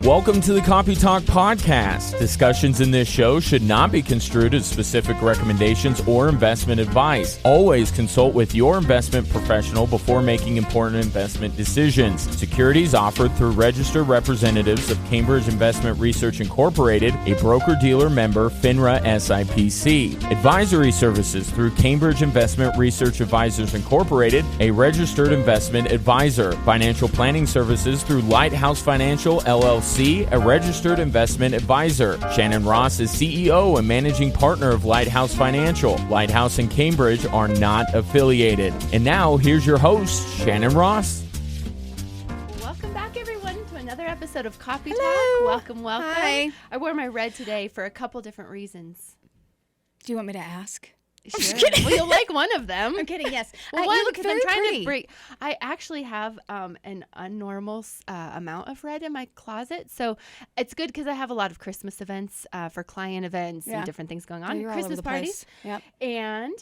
Welcome to the Copy Talk Podcast. Discussions in this show should not be construed as specific recommendations or investment advice. Always consult with your investment professional before making important investment decisions. Securities offered through registered representatives of Cambridge Investment Research Incorporated, a broker-dealer member, FINRA SIPC. Advisory services through Cambridge Investment Research Advisors Incorporated, a registered investment advisor. Financial planning services through Lighthouse Financial, LLC, a registered investment advisor. Shannon Ross is CEO and managing partner of Lighthouse Financial. Lighthouse and Cambridge are not affiliated. And now, here's your host, Shannon Ross. Welcome back, everyone, to another episode of Copy Talk. Hello. Welcome. Hi. I wore my red today for a couple different reasons. Do you want me to ask? Sure. Well, you'll like one of them. I'm kidding, yes. Well, You look very pretty. break. I actually have an abnormal amount of red in my closet, so it's good because I have a lot of Christmas events for client events and different things going on. You're all Christmas over the parties. place. Yep. And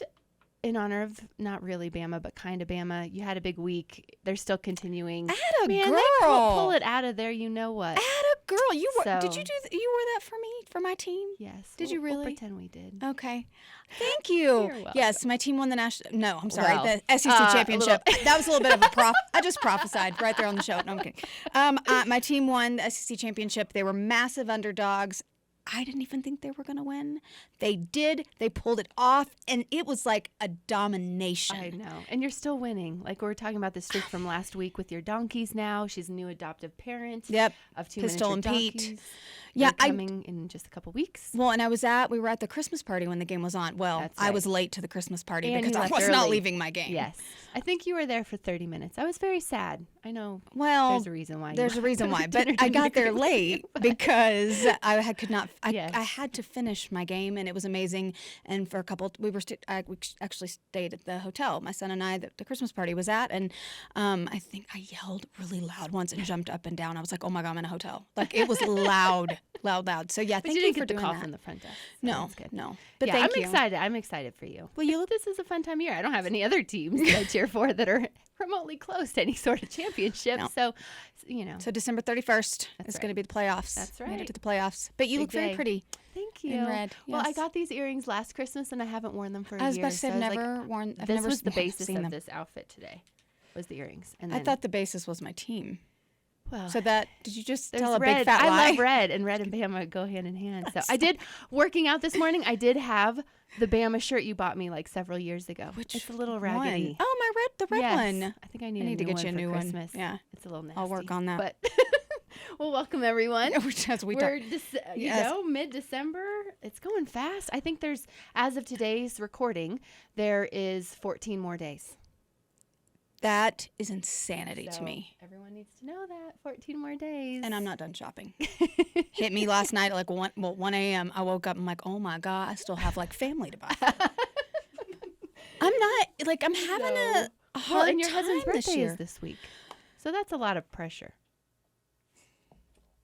in honor of not really Bama, but kind of Bama, you had a big week. They're still continuing. Atta Man, girl. they pull it out of there. You know what? Atta girl. You So- did you you wore that for me, for my team? Yes. Did you We'll really? pretend we did. Okay. Thank you. You're welcome. Yes, my team won the national. No, I'm sorry, Well, the SEC championship. little- That was a little bit of a I just prophesied right there on the show. No, I'm kidding. My team won the SEC championship. They were massive underdogs. I didn't even think they were going to win. They did. They pulled it off, and it was like a domination. I know. And you're still winning. Like we were talking about the streak from last week with your donkeys now. She's a new adoptive parent Yep. of two Pistol miniature and Pete. donkeys. Yeah, They're coming in just a couple weeks. Well, and we were at the Christmas party when the game was on. Well, That's I right. was late to the Christmas party And because you I left was not early. leaving my game. Yes. I think you were there for 30 minutes. I was very sad. I know. Well, There's a reason why. there's a reason why, but Dinner I didn't got there agree with late you, but- because I could not. Yes. I had to finish my game, and it was amazing. And for a couple, we actually stayed at the hotel. My son and I, the Christmas party was at, and I think I yelled really loud once and jumped up and down. I was like, "Oh my God, I'm in a hotel!" Like it was loud, loud. So yeah, But thank you you didn't for get the doing call that. from the front desk. So No, that's good. no. But Yeah, thank I'm you. excited. I'm excited for you. Well, this is a fun time of year. I don't have any other teams that I cheer for that are remotely close to any sort of championship. No. So, you know. So December 31st That's is going to be the playoffs. That's Made it right. to the playoffs. But you Big look very day. pretty. Thank you. in red, Well, I yes. got these earrings last Christmas and I haven't worn them for a I was year. about to say so I've I was like, never worn. I've this never was the s- basis seen of them. this outfit today. Was the earrings. And I then, thought the basis was my team. well, So that did you just there's tell a red. big fat I lie? love red, and red and Bama go hand in hand. So I did working out this morning. I did have the Bama shirt you bought me like several years ago. Which it's a little one? raggedy. Oh, the red Yes. one. I think I need, I need to a new get you a one new for one. Christmas. Yeah. It's a little nasty. I'll work on that. But well, welcome everyone. As we We're talk- you know, mid-December. It's going fast. I think there's, as of today's recording, there is 14 more days. That is insanity to So me. everyone needs to know that 14 more days. And I'm not done shopping. Hit me last night at like 1 a.m. I woke up. I'm like, oh my God, I still have like family to buy. I'm not like I'm having a hard well, and your time husband's this birthday year. is this week, so that's a lot of pressure.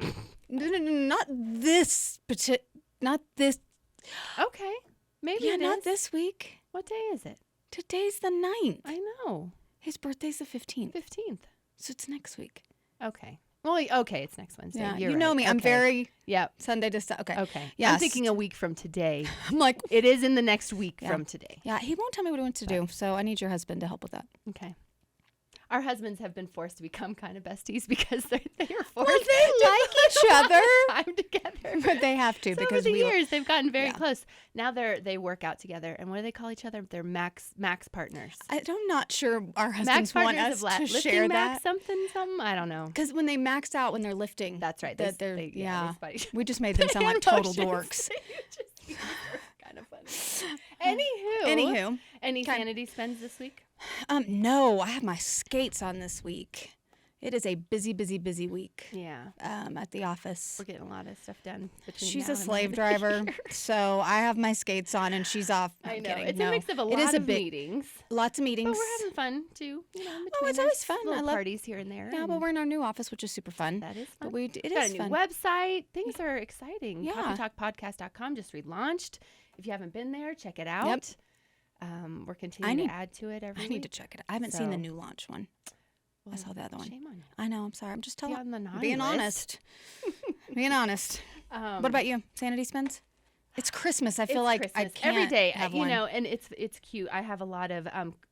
No, not this. Not this. Okay, maybe Yeah, it not is. this week. What day is it? Today's the 9th. I know, His birthday's the 15th. 15th. So it's next week. Okay. Well, okay, it's next Wednesday. Yeah, You're you know right. me. I'm Okay. very Yep. Sunday to Sunday. Okay. Okay. Yes. I'm thinking a week from today. I'm like, It is in the next week Yeah. from today. yeah, he won't tell me what he wants to do. So I need your husband to help with that. Okay. Our husbands have been forced to become kind of besties because they are forced Well, they to like each spend a lot of other. time together. But they have to So because over the we years they've gotten very Yeah. close. Now they work out together, and what do they call each other? They're max partners. I'm not sure our Max husbands want partners us of to lifting share max that. something. I don't know. Because when they max out when they're lifting, That's right. that they're they yeah. spot each- We just made them sound like hand total motions. dorks. kind of funny. Anywho, any Okay. sanity spends this week? no, I have my skates on this week. It is a busy week Yeah, at the office. we're getting a lot of stuff done. Between She's now a and slave the end of the driver, year. so I have my skates on and she's off. I I'm know. kidding. It's No. a mix of a It lot is of meetings. lots of meetings. But we're having fun too. You know, in between it's always there's fun. little I love- parties here and there. Yeah, and well, we're in our new office, which is super fun. that is fun. But it Got is a new fun. website. Things are exciting. Yeah. CopyTalkPodcast.com just relaunched. If you haven't been there, check it out. We're continuing need- to add to it every I need to week. check it. I haven't seen the So- new launch one. I saw the other one. Shame on you. I know. I'm sorry. I'm just Be telling. on the naughty Being list. honest. Being honest. What about you? Sanity spins? It's Christmas. I feel like Christmas. I can't every day, have you one. know, and it's cute. I have a lot of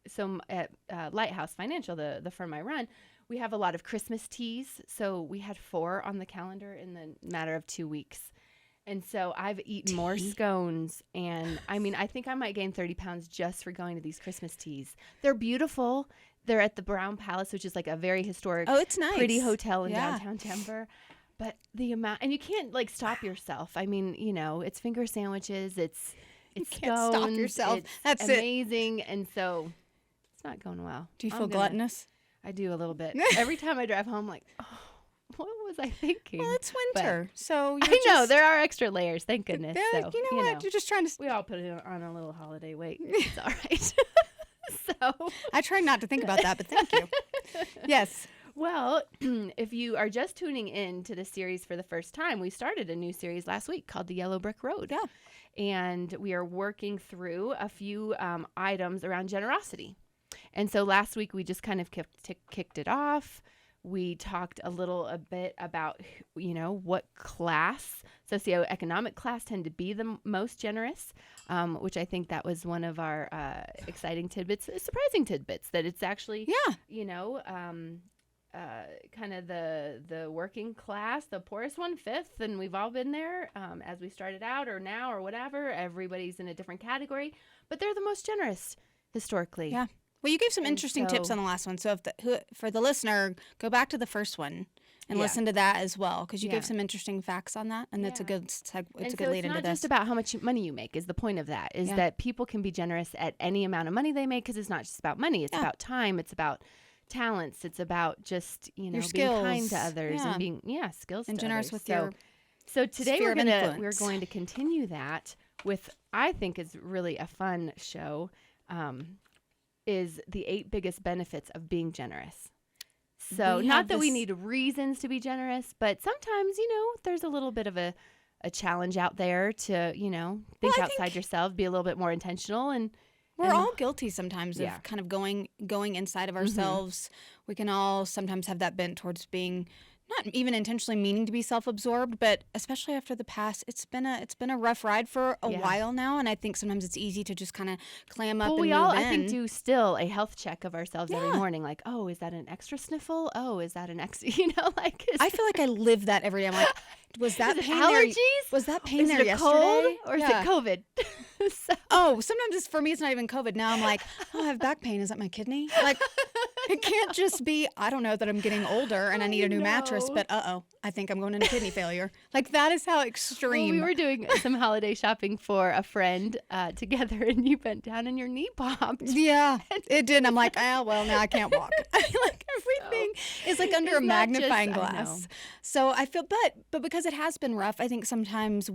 so at Lighthouse Financial, the firm I run, we have a lot of Christmas teas. So we had 4 on the calendar in the matter of 2 weeks. And so I've eaten more scones, and I mean, I think I might gain 30 pounds just for going to these Christmas teas. They're beautiful. They're at the Brown Palace, which is like a very historic, it's nice. pretty hotel in downtown Denver. But the amount, and you can't like stop yourself. I mean, you know, it's finger sandwiches, it's can't scones, stop yourself. it's That's amazing, and so it's not going well. Do you feel gluttonous? I do a little bit. Every time I drive home, like, oh, what was I thinking? Well, it's winter, so I know there are extra layers. Thank goodness. Yeah, So, you know what? You're just trying to. we all put it on a little holiday weight. It's all right. So I try not to think about that, but thank you. Yes. well, if you are just tuning in to the series for the first time, we started a new series last week called The Yellow Brick Road. Yeah. And we are working through a few items around generosity. And so last week we just kind of kicked it off. We talked a bit about, you know, what class, socioeconomic class, tend to be the most generous, which I think that was one of our exciting tidbits, surprising tidbits, that it's actually, you know, kind of the working class, the poorest 1/5, and we've all been there as we started out or now or whatever. Everybody's in a different category, but they're the most generous historically. Yeah. Well, you gave some interesting tips on the last one. So for the listener, go back to the first one and listen to that as well, because you gave some interesting facts on that, and that's a good lead into this. It's not just about how much money you make. Is the point of that is that people can be generous at any amount of money they make, because it's not just about money. It's about time. It's about talents. It's about just, you know, being kind to others and being skills and to generous others. with your So today sphere we're going to continue that with, I think is really a fun show. Is the 8 biggest benefits of being generous. So not that we need reasons to be generous, but sometimes, you know, there's a little bit of a challenge out there to, you know, think outside yourself, be a little bit more intentional. And we're all guilty sometimes of kind of going inside of ourselves. We can all sometimes have that bent towards being not even intentionally meaning to be self-absorbed, but especially after the past, it's been a rough ride for a while now, and I think sometimes it's easy to just kind of clam up and move in. I think, do still a health check of ourselves every morning, like, oh, is that an extra sniffle? Oh, is that an extra, you know, like. I feel like I live that every day. I'm like, was that pain allergies? There? Was that pain is there it yesterday? Cold or is it COVID? Oh, sometimes for me it's not even COVID. Now I'm like, oh, I have back pain. Is that my kidney? Like, it can't just be, I don't know, that I'm getting older and I need a new mattress, but I think I'm going into kidney failure. Like, that is how extreme. Well, we were doing some holiday shopping for a friend together, and you bent down and your knee popped. Yeah, it did. I'm like, oh, well, now I can't walk. Like, everything is like under a magnifying glass. So I feel, but because it has been rough, I think sometimes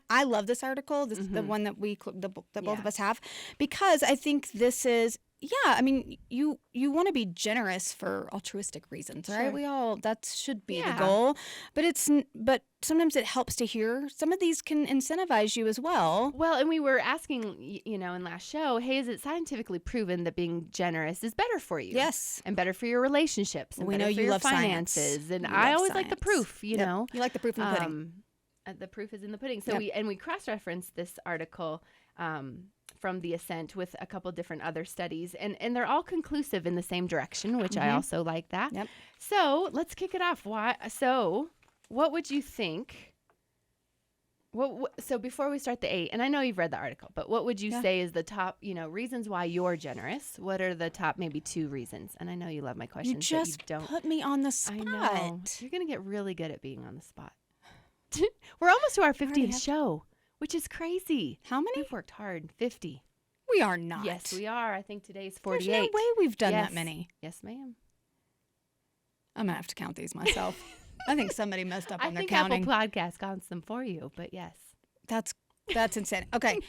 I love this article, the one that that both of us have, because I think this is, I mean, you want to be generous for altruistic reasons, right? Sure. That should be the goal, but sometimes it helps to hear some of these can incentivize you as well. Well, and we were asking, you know, in last show, hey, is it scientifically proven that being generous is better for you? Yes. And better for your relationships and we better know for you your love finances. Science. And you I always science. like the proof, you know. You like the proof in the pudding. The proof is in the pudding. So we cross-referenced this article from The Ascent with a couple different other studies, and they're all conclusive in the same direction, which I also like that. Yep. So let's kick it off. What would you think? So before we start the 8, and I know you've read the article, but what would you say is the top, you know, reasons why you're generous? What are the top maybe 2 reasons? And I know you love my questions. You just put me on the spot. I know. You're going to get really good at being on the spot. We're almost to our 50th show, which is crazy. How many? We've worked hard. 50. We are not. Yes, we are. I think today's 48. There's no way we've done that many. Yes, ma'am. I'm going to have to count these myself. I think somebody messed up on their counting. counting. I think Apple Podcast counts them for you, but yes. That's insane. Okay.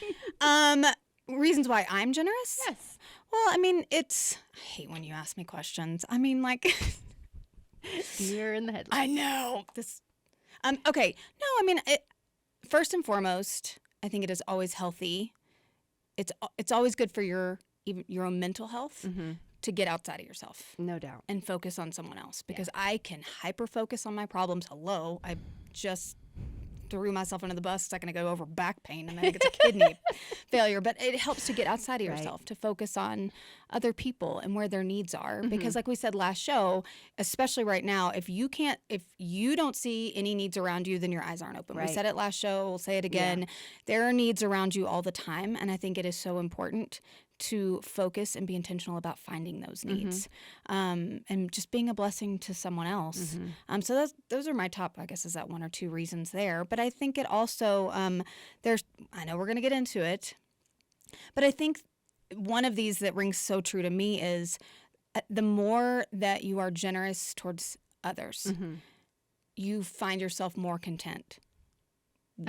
Reasons why I'm generous? Yes. Well, I mean, I hate when you ask me questions. I mean, like. Deer in the headlights. I know. Okay. No, I mean, first and foremost, I think it is always healthy. It's always good for your own mental health to get outside of yourself No doubt. and focus on someone else, because I can hyper focus on my problems. Hello, I just threw myself under the bus a second ago over back pain, and I think it's a kidney failure. But it helps to get outside of yourself, to focus on other people and where their needs are. Because like we said last show, especially right now, if you don't see any needs around you, then your eyes aren't open. We said it last show, we'll say it again. There are needs around you all the time, and I think it is so important to focus and be intentional about finding those needs, and just being a blessing to someone else. So those are my top, I guess, is that one or two reasons there. But I think it also, I know we're going to get into it, but I think one of these that rings so true to me is the more that you are generous towards others, you find yourself more content.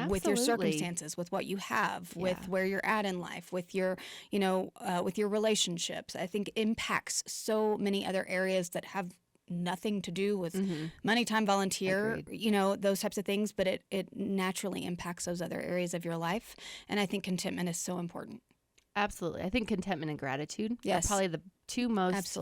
With your circumstances, with what you have, with where you're at in life, with your, with your relationships. I think impacts so many other areas that have nothing to do with money, time, volunteer, those types of things, but it naturally impacts those other areas of your life. And I think contentment is so important. Absolutely. I think contentment and gratitude are probably the two most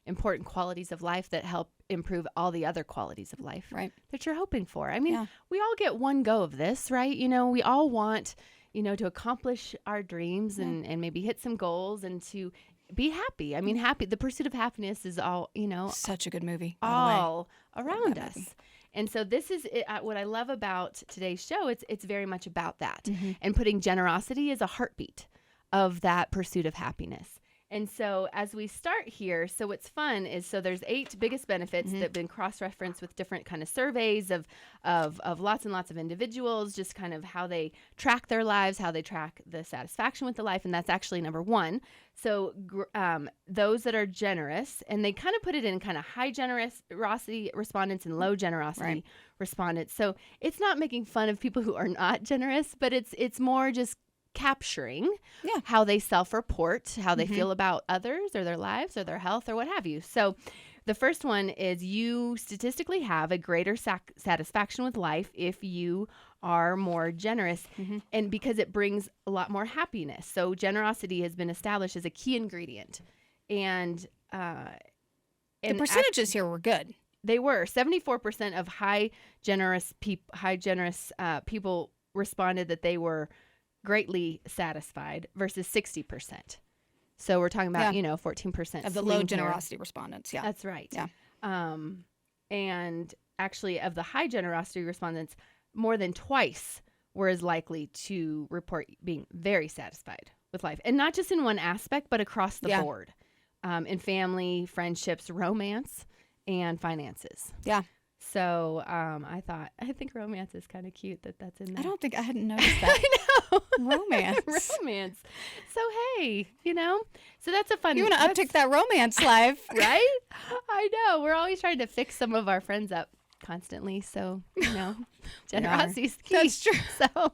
important qualities of life that help improve all the other qualities of life that you're hoping for. I mean, we all get one go of this, right? We all want, to accomplish our dreams and maybe hit some goals and to be happy. I mean, the pursuit of happiness is all, Such a good movie. All around us. And so this is what I love about today's show. It's very much about that, and putting generosity as a heartbeat of that pursuit of happiness. And so as we start here, so what's fun is, there's 8 biggest benefits that have been cross-referenced with different kind of surveys of lots and lots of individuals, just kind of how they track their lives, how they track the satisfaction with the life. And that's actually number 1. So those that are generous, and they kind of put it in kind of high generosity respondents and low generosity respondents. So it's not making fun of people who are not generous, but it's more just capturing how they self-report, how they feel about others or their lives or their health or what have you. So the first one is, you statistically have a greater satisfaction with life if you are more generous, and because it brings a lot more happiness. So generosity has been established as a key ingredient. And the percentages here were good. They were 74% of high generous people responded that they were greatly satisfied versus 60%. So we're talking about, 14% of the low generosity respondents. Yeah, that's right. Yeah. And actually of the high generosity respondents, more than twice were as likely to report being very satisfied with life. And not just in one aspect, but across the board, in family, friendships, romance, and finances. Yeah. So I think romance is kind of cute that's in there. I hadn't noticed that. I know. Romance. So, hey, so that's a fun. You want to uptick that romance life. Right? I know. We're always trying to fix some of our friends up constantly. So, generosity is key. That's true. So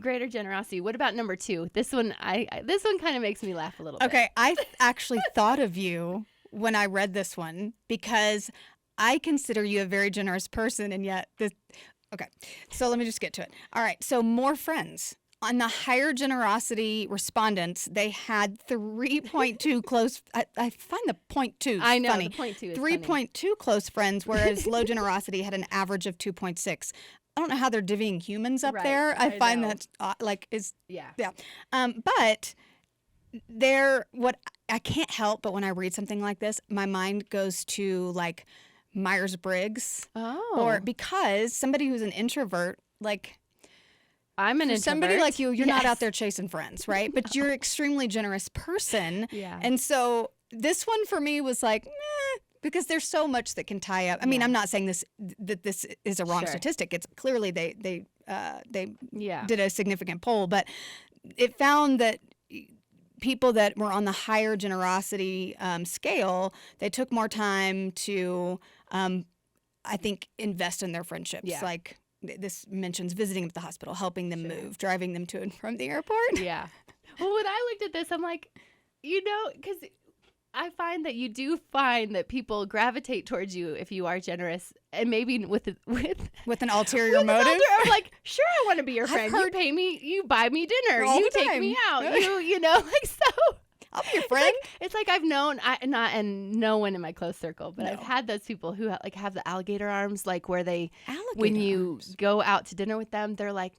greater generosity. What about number 2? This one kind of makes me laugh a little bit. Okay. I actually thought of you when I read this one, because I consider you a very generous person, and yet okay, so let me just get to it. All right, so more friends. On the higher generosity respondents, they had 3.2 close. I find the 0.2 I know, funny. The 0.2 is 3.2 close friends, whereas low generosity had an average of 2.6. I don't know how they're divvying humans up there. I find that but what I can't help but when I read something like this, my mind goes to like Myers-Briggs. Or because somebody who's an introvert, like I'm an introvert. Somebody like you're not out there chasing friends, right? But you're an extremely generous person. Yeah. And so this one for me was like, because there's so much that can tie up. I mean, I'm not saying this is a wrong statistic. It's clearly they did a significant poll, but it found that people that were on the higher generosity scale, they took more time to, I think, invest in their friendships. Yeah. Like this mentions visiting at the hospital, helping them move, driving them to and from the airport. Yeah. Well, when I looked at this, I'm like, because I find that you do find that people gravitate towards you if you are generous, and maybe with an ulterior motive. I'm like, sure, I want to be your friend. You pay me, you buy me dinner, you take me out, so. I'll be your friend. It's like I've known, no one in my close circle, but I've had those people who like have the alligator arms, like where they, when you go out to dinner with them, they're like,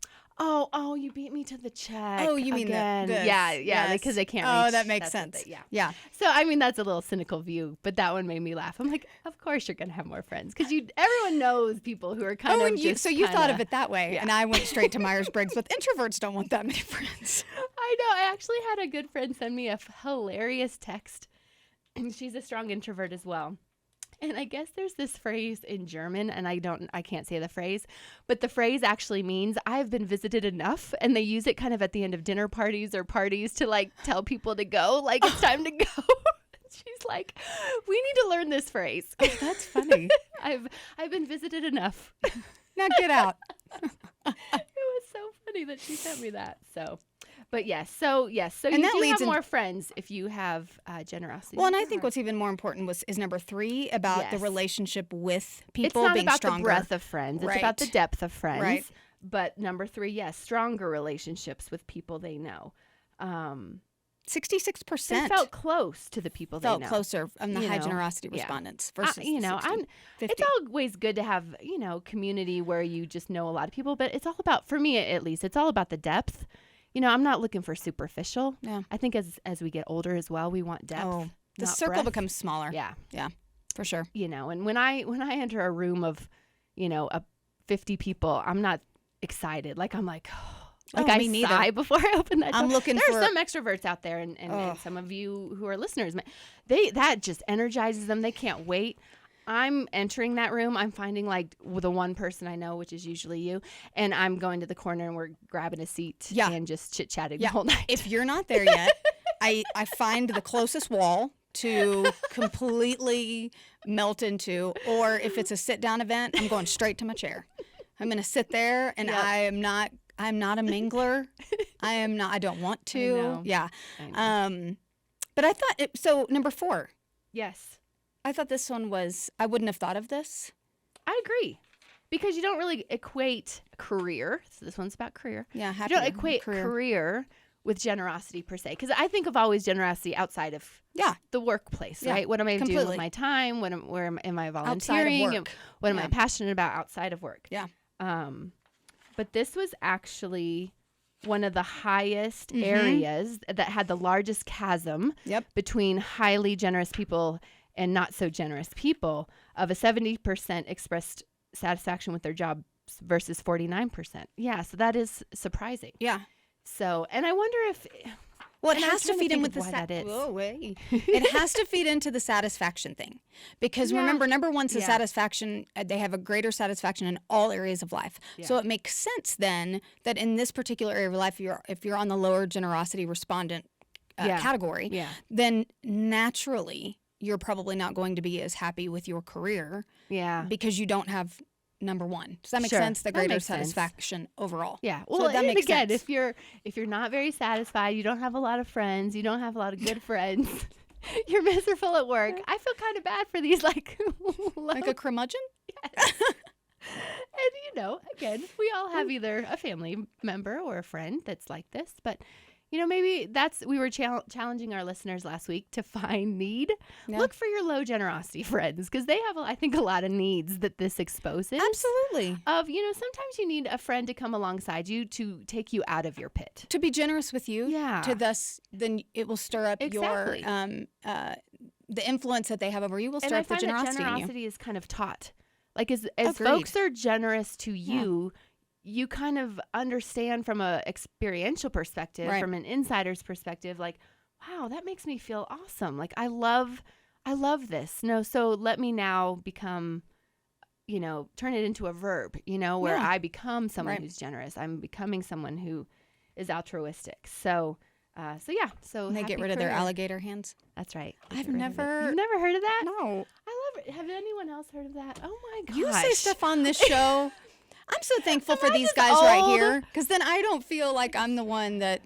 oh, you beat me to the check. Oh, you mean again. this? Yeah, Yes. because they can't Oh, reach. that makes That's what sense. Yeah. So, I mean, that's a little cynical view, but that one made me laugh. I'm like, of course you're going to have more friends because everyone knows people who are kind of and just so you thought kinda- of it that way, and I went straight to Myers-Briggs with introverts don't want that many friends. I know. I actually had a good friend send me a hilarious text, and she's a strong introvert as well. And I guess there's this phrase in German, and I can't say the phrase, but the phrase actually means I've been visited enough, and they use it kind of at the end of dinner parties or parties to like tell people to go, like it's time to go. She's like, we need to learn this phrase. That's funny. I've been visited enough. Now get out. It was so funny that she sent me that. But so And you that do leads have more friends if you have generosity. Well, and I think what's even more important is number 3 about the Yes. relationship with it's people not being about stronger. the breadth of friends; it's about the Right. depth of friends. Right. But number 3, yes, stronger relationships with people they know. 66% They felt close to the people they felt know. closer on the You high know, generosity yeah. respondents versus It's 50. always good to have community where you just know a lot of people, but it's all about, for me at least, it's all about the depth. I'm not looking for superficial. Yeah. I think as we get older as well, we want depth. Oh, the not circle breadth. becomes smaller. Yeah. Yeah, for sure. And when I enter a room of 50 people, I'm not excited. Like I'm like, Oh, I me neither. sigh before I open that door. I'm looking there for- are some extroverts out there, and some of you who are listeners, that just energizes them. They can't wait. I'm entering that room. I'm finding like the one person I know, which is usually you, and I'm going to the corner and we're grabbing a seat and just chit chatting the whole night. If you're not there yet, I find the closest wall to completely melt into, or if it's a sit down event, I'm going straight to my chair. I'm going to sit there, and I'm not a mingler. I don't want to. I know. Yeah. I know. But I thought so number 4. Yes, I thought this one I wouldn't have thought of this. I agree. Because you don't really equate career. So this one's about career. Yeah, You don't equate career with generosity per se. Because I think of always generosity outside of the workplace, Yeah, right? What am I doing completely. with my time? Where am I Outside of volunteering? work. What am Yeah. I passionate about outside of work? Yeah. But this was actually one of the highest Mm-hmm. areas that had the largest chasm Yep. between highly generous people and not so generous people, of a 70% expressed satisfaction with their jobs versus 49%. Yeah, so that is surprising. Yeah. So, and I wonder if, Well, it And I'm has to trying to feed in think with of the why that is. Whoa, wait. It has to feed into the satisfaction thing, because Yeah. remember, number one's the Yeah. satisfaction. They have a greater satisfaction in all areas of life. So it makes sense then that in this particular area of life, if you're on the lower generosity respondent category, Yeah. then naturally you're probably not going to be as happy with your career yeah. because you don't have number one. Does that make Sure. sense? The That greater makes sense. satisfaction overall. Yeah. So Well, that and makes again, sense. if you're not very satisfied, you don't have a lot of friends, you don't have a lot of good friends, you're miserable at work. I feel kind of bad for these Like a curmudgeon? And again, we all have either a family member or a friend that's like this, but maybe we were challenging our listeners last week to find need. Yeah. Look for your low generosity friends, because they have, I think, a lot of needs that this exposes. Absolutely. Of, sometimes you need a friend to come alongside you to take you out of your pit. To be generous with you, Yeah. then it will stir up Exactly. your the influence that they have over you will And stir I up the find that generosity in you. generosity is kind of taught. Like as Agreed. folks are generous to you, you kind of understand from a experiential perspective, Right. from an insider's perspective, like, wow, that makes me feel awesome. Like I love this. No, so let me now become, turn it into a verb, where Yeah. I become someone Right. who's generous. I'm becoming someone who is altruistic. So And they get happy rid of their career. alligator hands. That's right. They I've get rid of it. never- You've never heard of that? No. I love it. Have anyone else heard of that? Oh my gosh. You say stuff on this show. I'm so thankful for Am I these just guys right old? here, because then I don't feel like I'm the one that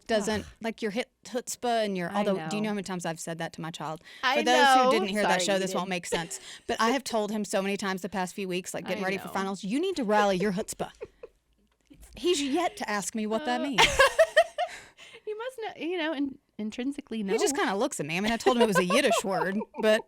doesn't like your chutzpah and your. I Although, know. do you know how many times I've said that to my child? I For those know. who didn't hear that Sorry, show, you this won't didn't. make sense. But I have told him so many times the past few weeks, like getting I ready for know. finals, you need to rally your chutzpah. He's yet to ask me what that means. You must know, and intrinsically know. He just kind of looks at me. I mean, I told him it was a Yiddish word, but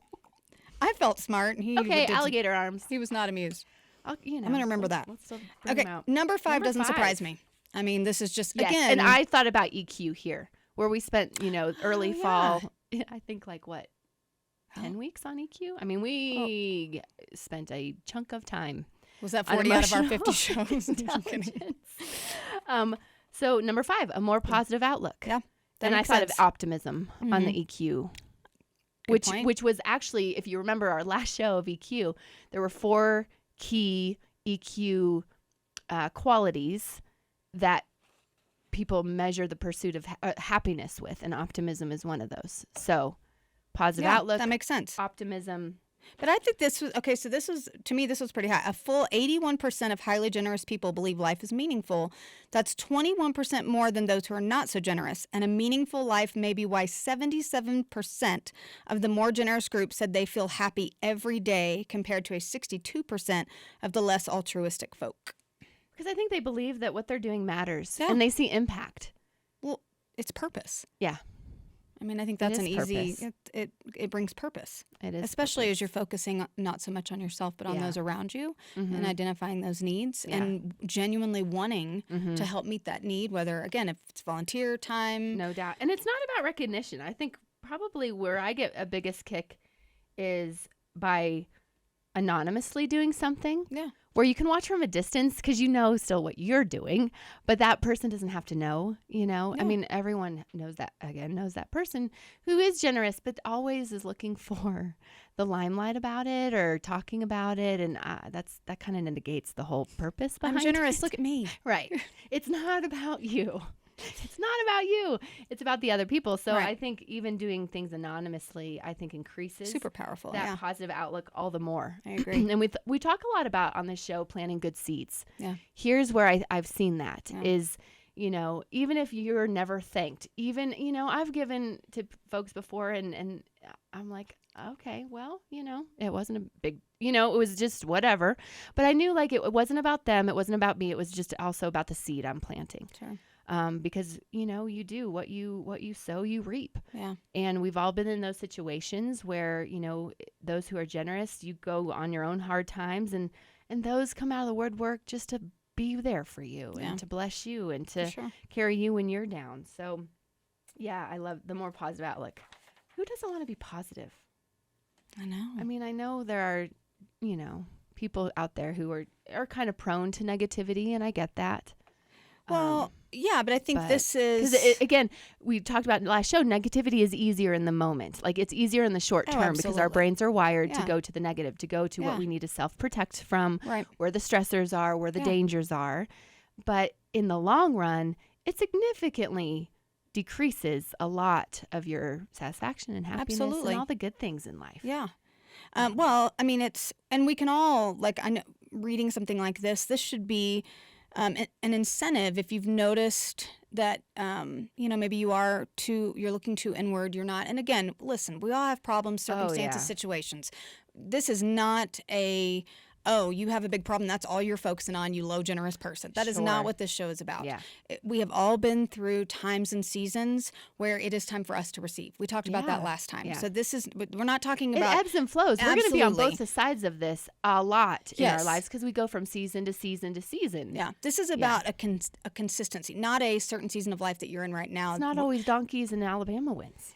I felt smart. And he okay, did- alligator arms. He was not amused. I'm going to remember that. Let's still bring Okay, them out. number 5 Number doesn't 5. surprise me. I mean, this is just, Yes, again. and I thought about EQ here, where we spent, early yeah. fall. I think like what, Oh. 10 weeks on EQ? I mean, we spent a chunk of time. Was that on 40 out of our 50 emotional shows? I'm kidding. intelligence. So number 5, a more positive outlook. Yeah, that And I makes thought sense. of optimism on the EQ. Good point. Which was actually, if you remember our last show of EQ, there were 4 key EQ qualities that people measure the pursuit of happiness with, and optimism is one of those. So positive outlook, that makes sense. optimism. But I think this was, okay, so this was, to me, this was pretty high. A full 81% of highly generous people believe life is meaningful. That's 21% more than those who are not so generous. And a meaningful life may be why 77% of the more generous group said they feel happy every day, compared to a 62% of the less altruistic folk. Because I think they believe that what they're doing matters, Yeah. and they see impact. Well, it's purpose. Yeah, I mean, I think that's is an easy, purpose. it brings purpose. it is. Especially as you're focusing not so much on yourself, but on Yeah. those around you, Mhm. and identifying those needs Yeah. and genuinely wanting Mhm. to help meet that need, whether, again, if it's volunteer time. No doubt. And it's not about recognition. I think probably where I get a biggest kick is by anonymously doing something. Yeah. Where you can watch from a distance because you know still what you're doing, but that person doesn't have to know, I Yeah. mean, everyone knows that person who is generous, but always is looking for the limelight about it or talking about it. And that kind of negates the whole purpose behind I'm generous. it. Look at me. Right. It's not about you. It's not about you. It's about the other people. So Right. I think even doing things anonymously, I think increases Super powerful. that Yeah, positive outlook all the more. I agree. And we talk a lot about on this show planting good seeds. Yeah. Here's where I've seen that Yeah. is, even if you're never thanked, even, I've given to folks before and I'm like, okay, well, it wasn't a big, it was just whatever. But I knew like it wasn't about them. It wasn't about me. It was just also about the seed I'm planting. Sure. Because, you do what you sow, you reap. Yeah. And we've all been in those situations where, those who are generous, you go on your own hard times and those come out of the woodwork just to be there for you Yeah. and to bless you and For to sure. carry you when you're down. So, yeah, I love the more positive outlook. Who doesn't want to be positive? I know. I mean, I know there are, people out there who are kind of prone to negativity, and I get that. Well, yeah, but I think this is Because again, we talked about in the last show, negativity is easier in the moment. Like it's easier in the short Oh, term because our absolutely. brains are wired to Yeah. go to the negative, to go to Yeah. what we need to self-protect from, right. where the stressors are, where the Yeah. dangers are. But in the long run, it significantly decreases a lot of your satisfaction and happiness Absolutely. and all the good things in life. Yeah. Well, I mean, and we can all, like, I know reading something like this should be an incentive if you've noticed that, maybe you're looking too inward, you're not. And again, listen, we all have problems, circumstances, yeah. situations. This is not you have a big problem. That's all you're focusing on, you low, generous person. That is Sure. not what this show is about. Yeah. We have all been through times and seasons where it is time for us to receive. We talked about that Yeah. last time. Yeah. So we're not talking It about. ebbs and flows. We're going to be on Absolutely. both sides of this a lot in our Yes. lives because we go from season to season to season. Yeah, this is about a consistency, not a certain season of life that you're in right now. It's not always donkeys and Alabama wins,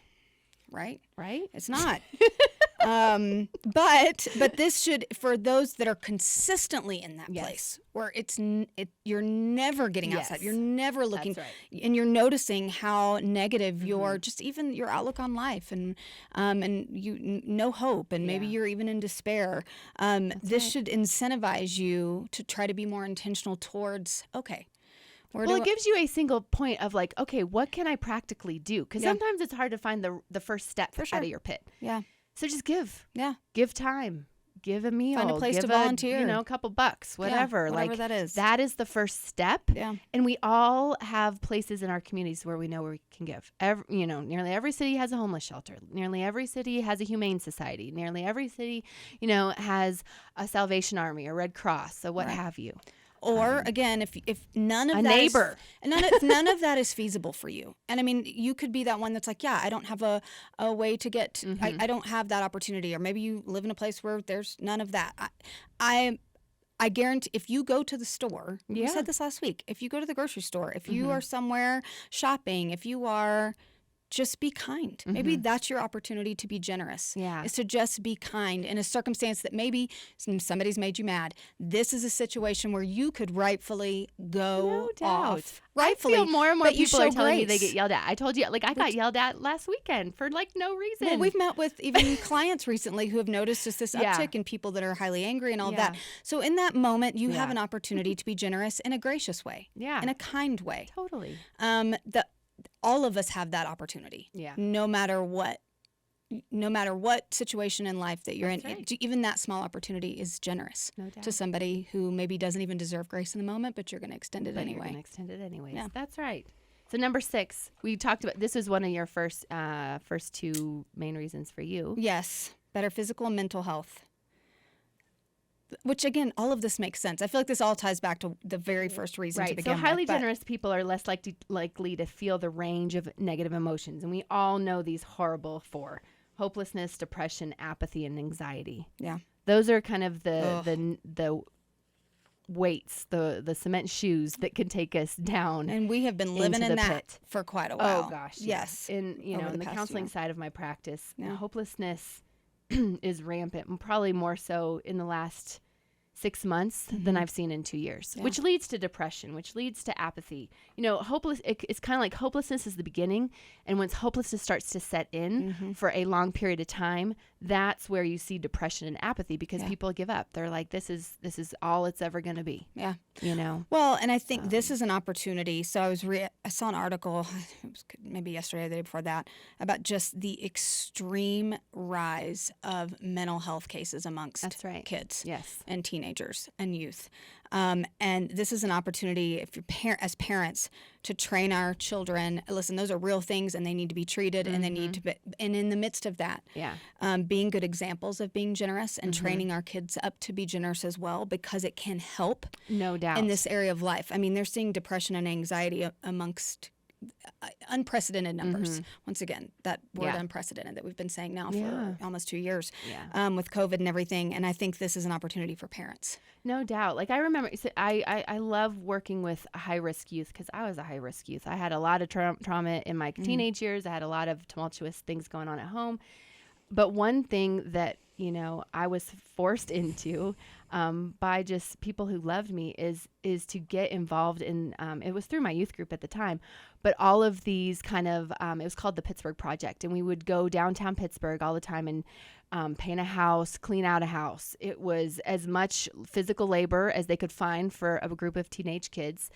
right. right? It's not. But this should, for those that are consistently in that Yes. place where you're never getting outside, Yes. you're never looking, That's and you're noticing how negative your just even your outlook on life and no hope, and maybe Yeah. you're even in despair. This should incentivize you to try to be more intentional towards Well, it gives you a single point of like, okay, what can I practically do? Because Yeah. sometimes it's hard to find the first step For sure. out of your pit. yeah. So just give time, give a meal, Find a place give to volunteer. a couple bucks, whatever. whatever like that is. That is the first step. Yeah. And we all have places in our communities where we know where we can give. Nearly every city has a homeless shelter. Nearly every city has a humane society. Nearly every city, has a Salvation Army or Red Cross, so what Right. have you. Or again, if none of A that neighbor. none of that is feasible for you, and I mean, you could be that one that's like, yeah, I don't have a way to get, I don't have that opportunity, or maybe you live in a place where there's none of that. I guarantee if you go to the store, we said this last week, if you go to the grocery store, if you are somewhere shopping, if you are, just be kind. Maybe that's your opportunity to be generous. Yeah. Is to just be kind in a circumstance that maybe somebody's made you mad. This is a situation where you could rightfully go No doubt. off. Rightfully. I feel more and more but you people are show telling me they grace. get yelled at. I told you, like I got yelled at last weekend for like no reason. Well, we've met with even clients recently who have noticed just this Yeah. uptick in people that are highly angry and all Yeah. that. So in that moment, you have Yeah. an opportunity to be generous in a gracious way, Yeah. in a kind way. Totally. All of us have that opportunity. Yeah. No matter what situation in life that you're That's in, right. even that small opportunity is generous No doubt. to somebody who maybe doesn't even deserve grace in the moment, but you're going to extend it But you're anyway. gonna extend it anyways. Yeah. That's right. So number 6, we talked about, this is one of your first 2 main reasons for you. Yes, better physical and mental health. Which again, all of this makes sense. I feel like this all ties back to the very first reason to Right. begin So highly with. but- generous people are less likely to feel the range of negative emotions. And we all know these horrible 4: hopelessness, depression, apathy, and anxiety. Yeah. Those are kind of the weights, the cement shoes that can take us down. And we have been living into in the that pit. for quite a while. Oh gosh, yeah. Yes. In Over in the the past counseling year. side of my practice, Yeah. hopelessness is rampant, and probably more so in the last 6 months than I've seen in 2 years, Yeah. which leads to depression, which leads to apathy. It's kind of like hopelessness is the beginning, and once hopelessness starts to set in for a long period of time, that's where you see depression and apathy, because people give up. They're like, this is all it's ever going to be. Yeah. Well, and I think this is an opportunity. So I saw an article, it was maybe yesterday or the day before that, about just the extreme rise of mental health cases amongst That's right. kids Yes. and teenagers and youth. And this is an opportunity, if you're as parents, to train our children. Listen, those are real things, and they need to be treated, and they need to be. And in the midst of that, Yeah. being good examples of being generous and training our kids up to be generous as well, because it can help No doubt. in this area of life. I mean, they're seeing depression and anxiety amongst unprecedented numbers. Once again, that word Yeah. unprecedented that we've been saying now Yeah. for almost 2 years Yeah. with COVID and everything. And I think this is an opportunity for parents. No doubt. Like I remember, I love working with high-risk youth, because I was a high-risk youth. I had a lot of trauma in my teenage years. I had a lot of tumultuous things going on at home. But one thing that, I was forced into by just people who loved me is to get involved in, it was through my youth group at the time, but all of these kind of, it was called the Pittsburgh Project. And we would go downtown Pittsburgh all the time and paint a house, clean out a house. It was as much physical labor as they could find for a group of teenage kids.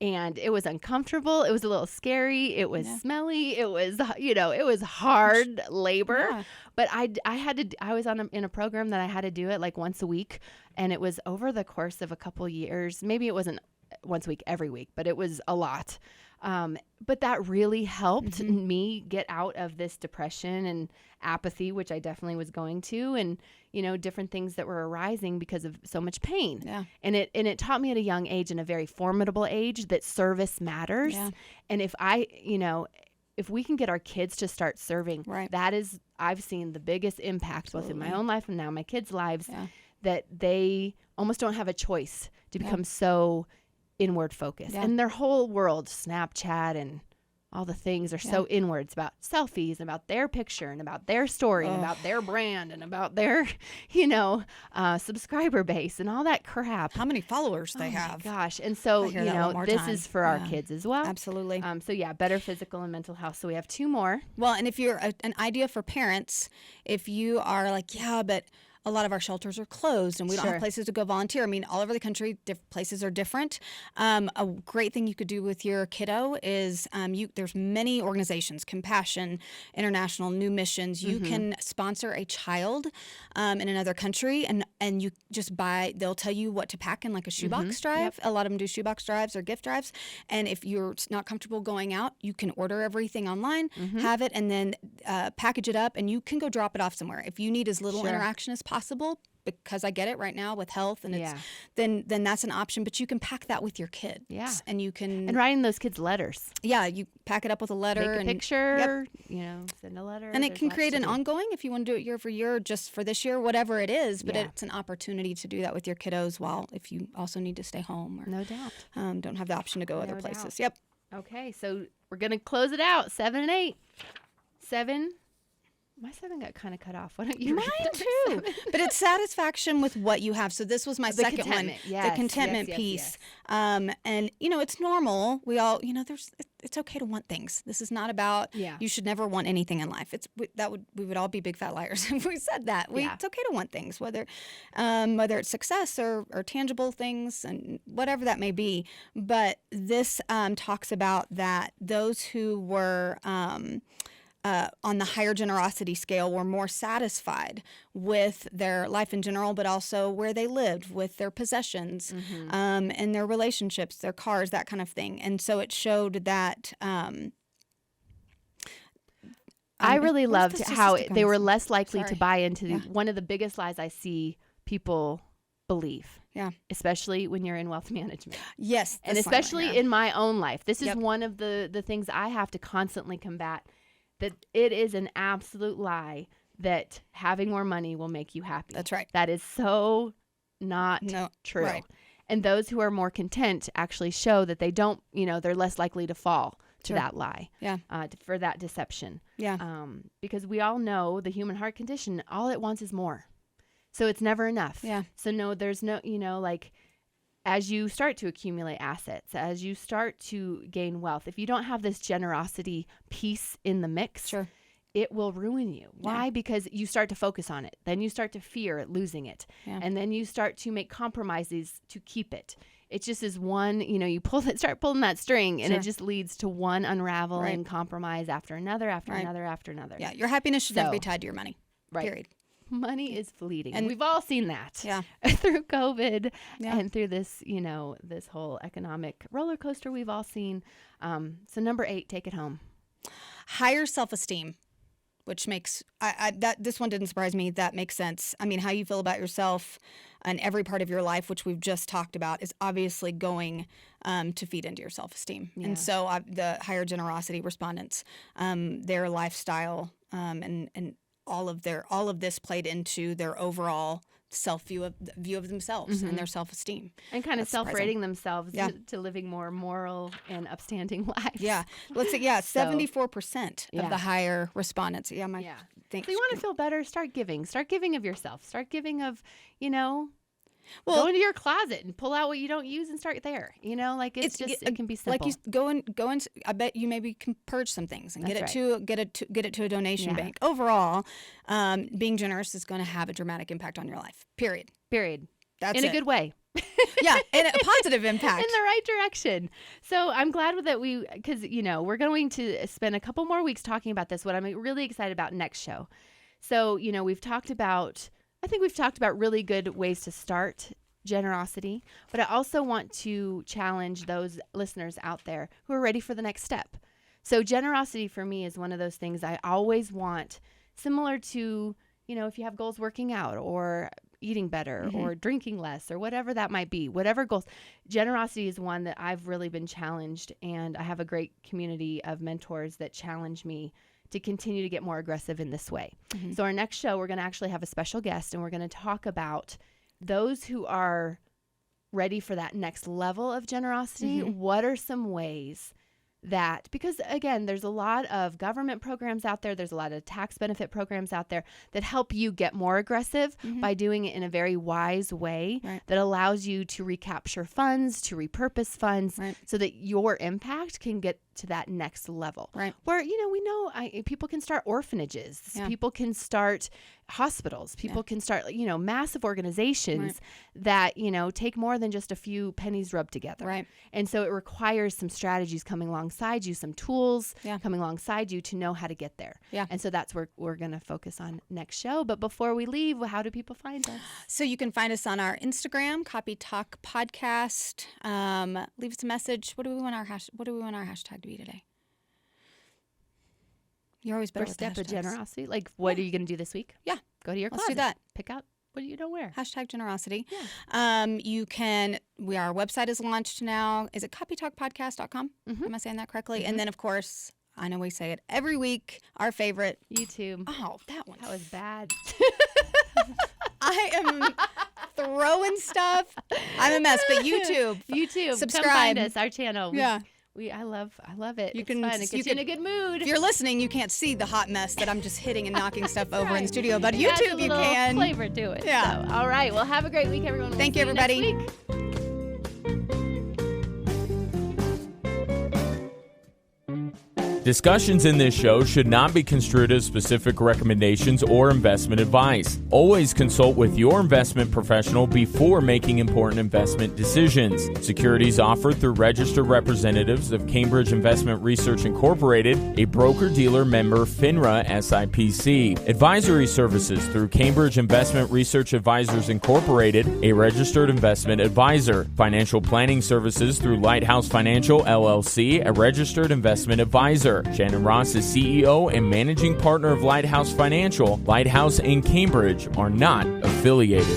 And it was uncomfortable. It was a little scary. It was smelly. It was, it was hard labor. Yeah. But I was in a program that I had to do it like once a week. And it was over the course of a couple years. Maybe it wasn't once a week, every week, but it was a lot. But that really helped me get out of this depression and apathy, which I definitely was going to, and, different things that were arising because of so much pain. Yeah. And it taught me at a young age, and a very formidable age, that service matters. Yeah. And if we can get our kids to start serving, Right. I've seen the biggest impact both in my own life and now my kids' lives, Yeah. that they almost don't have a choice to become so inward focused. Yeah. And their whole world, Snapchat and all the things, are so inwards, about selfies and about their picture and about their story and about their brand and about their, subscriber base and all that crap. How many followers they Oh my have. gosh. And so, I hear that one more this time. is for our Yeah. kids as well. Absolutely. So yeah, better physical and mental health. So we have 2 more. Well, and if you're an idea for parents, if you are like, yeah, but a lot of our shelters are closed and we don't Sure. have places to go volunteer. I mean, all over the country, places are different. A great thing you could do with your kiddo is there's many organizations, Compassion International, New Missions. You can sponsor a child in another country, and you just they'll tell you what to pack in, like a shoebox drive. A lot of them do shoebox drives or gift drives. And if you're not comfortable going out, you can order everything online, have it, and then package it up, and you can go drop it off somewhere. If you need as little Sure. interaction as possible, because I get it right now with health, and Yeah. then that's an option. But you can pack that with your kids. Yeah. And you can, And writing those kids letters. you pack it up with a letter. Take a and, picture, send a letter. And it There's can lots create to an do. ongoing, if you want to do it year for year, just for this year, whatever it is. But Yeah. it's an opportunity to do that with your kiddos while, if you also need to stay home or No doubt. don't have the option to go other No places. doubt. Yep. Okay, so we're going to close it out. 7 and 8. 7. My 7 got kind of cut off. Why don't you Mine read too. number 7? But it's satisfaction with what you have. So this was my The second one. contentment. Yes, The contentment yes, piece. yes. And it's normal. We all, it's okay to want things. This is not about Yeah. you should never want anything in life. We would all be big fat liars if we said that. Yeah. It's okay to want things, whether it's success or tangible things and whatever that may be. But this talks about that those who were on the higher generosity scale were more satisfied with their life in general, but also where they lived, with their possessions, and their relationships, their cars, that kind of thing. And so it showed that. I really what was loved the how statistic on they were this? less likely to Sorry. buy into Yeah. one of the biggest lies I see people believe. Yeah. Especially when you're in wealth management. Yes, And this line right especially here. in my own life. This is Yep. one of the things I have to constantly combat, that it is an absolute lie that having more money will make you happy. That's right. That is so not No, true. right. And those who are more content actually show that they don't, they're less likely to fall to Sure. that lie, Yeah. for that deception. Yeah. Because we all know the human heart condition, all it wants is more. So it's never enough. Yeah. So no, there's no, as you start to accumulate assets, as you start to gain wealth, if you don't have this generosity piece in the mix, Sure. it will ruin you. Why? Because you start to focus on it. Then you start to fear losing it. Yeah. And then you start to make compromises to keep it. It just is one, you start pulling that string, and Sure. it just leads to one unraveling Right. compromise after another, after Right. another, after another. Yeah. Your happiness should never be So- tied to your money. Right. Period. Money is fleeting. And- We've all seen that. Yeah. Through COVID Yeah. and through this, this whole economic roller coaster we've all seen. So number 8, take it home. Higher self-esteem, which makes this one didn't surprise me. That makes sense. I mean, how you feel about yourself and every part of your life, which we've just talked about, is obviously going to feed into your self-esteem. Yeah. And so the higher generosity respondents, their lifestyle, and all of this played into their overall view of themselves and their self-esteem. And kind of That's surprising. self-rating themselves Yeah. to living more moral and upstanding lives. Yeah. Let's say, 74% Yeah. of the higher respondents. Yeah. Yeah. So you want to feel better, start giving. Start giving of yourself. Start giving of, go into your closet and pull out what you don't use and start there. It can be simple. Like you go and I bet you maybe can purge some things and That's get it to a donation Yeah. bank. Overall, being generous is going to have a dramatic impact on your life. Period. That's in it. a good way. Yeah, and a positive impact. In the right direction. So I'm glad that because, we're going to spend a couple more weeks talking about this, what I'm really excited about next show. So, I think we've talked about really good ways to start generosity, but I also want to challenge those listeners out there who are ready for the next step. So generosity for me is one of those things I always want, similar to, if you have goals working out or eating better or drinking less or whatever that might be, whatever goals. Generosity is one that I've really been challenged, and I have a great community of mentors that challenge me to continue to get more aggressive in this way. So our next show, we're going to actually have a special guest, and we're going to talk about those who are ready for that next level of generosity. What are some ways that, because again, there's a lot of government programs out there, there's a lot of tax benefit programs out there that help you get more aggressive by doing it in a very wise way that allows you to recapture funds, to repurpose funds, so that your impact can get to that next level. Where, we know people can start orphanages, people can start hospitals, people can start, massive organizations that, take more than just a few pennies rubbed together. And so it requires some strategies coming alongside you, some tools coming alongside you to know how to get there. And so that's where we're going to focus on next show. But before we leave, how do people find us? So you can find us on our Instagram, Copy Talk Podcast. Leave us a message. What do we want our hashtag to be today? You're always better First with the step of hashtags. generosity. Like, what are you going to do this week? Yeah. Go to your Let's closet. do that. Pick out But you know where? Hashtag generosity. Yeah. Our website is launched now. Is it copytalkpodcast.com? Mm-hmm. Am I saying that correctly? And then, of course, I know we say it every week, our favorite. YouTube. Oh, that one. That was bad. I am throwing stuff. I'm a mess, but YouTube. YouTube. Subscribe. Come find us, our channel. Yeah. I love it. It's can- fun. It you gets you in a good mood. If you're listening, you can't see the hot mess that I'm just hitting and knocking stuff over in the right. studio, but It adds a YouTube you little can. flavor to it. Yeah. So, all right. Well, have a great week, everyone. We'll Thank see you, everybody. Next week. Discussions in this show should not be construed as specific recommendations or investment advice. Always consult with your investment professional before making important investment decisions. Securities offered through registered representatives of Cambridge Investment Research Incorporated, a broker-dealer member FINRA SIPC. Advisory services through Cambridge Investment Research Advisors Incorporated, a registered investment advisor. Financial planning services through Lighthouse Financial LLC, a registered investment advisor. Shannon Ross is CEO and managing partner of Lighthouse Financial. Lighthouse and Cambridge are not affiliated.